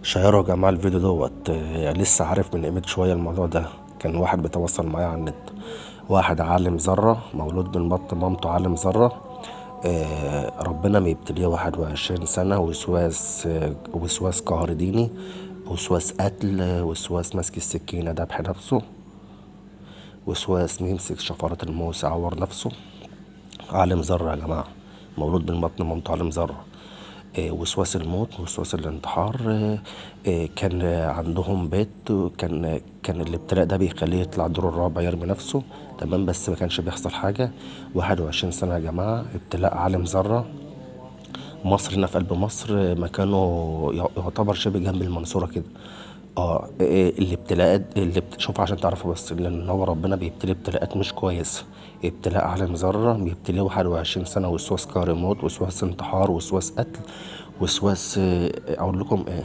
شيروا يا جماعة الفيديو دوت لسه عارف من قيمة شوية الموضوع ده. كان واحد بيتواصل معايا على النت، واحد عالم ذرة مولود من بطن مامته عالم ذرة. ربنا بيبتليه 21 سنة وسواس، وسواس قهر ديني، وسواس قتل، وسواس ماسك السكينة دبح نفسه، وسواس يمسك شفرة الموس يعور نفسه. عالم ذرة يا جماعة، مولود من بطن مامته عالم ذرة. وسواس الموت وسواس الانتحار. كان عندهم بيت، كان الابتلاء ده بيخليه يطلع الدور الرابع يرمي نفسه. تمام، بس ما كانش بيحصل حاجة. 21 سنة يا جماعة، ابتلاء عالم ذرة. مصر هنا في قلب مصر، مكانه يعتبر شبه جنب المنصورة كده. الابتلاءات شوف عشان تعرفوا بس ان هو ربنا بيبتلي ابتلاءات مش كويسة. ابتلاء عالم ذرة بيبتليه 21 سنة، وسواس قهر موت، وسواس انتحار، وسواس قتل، وسواس اقول لكم ايه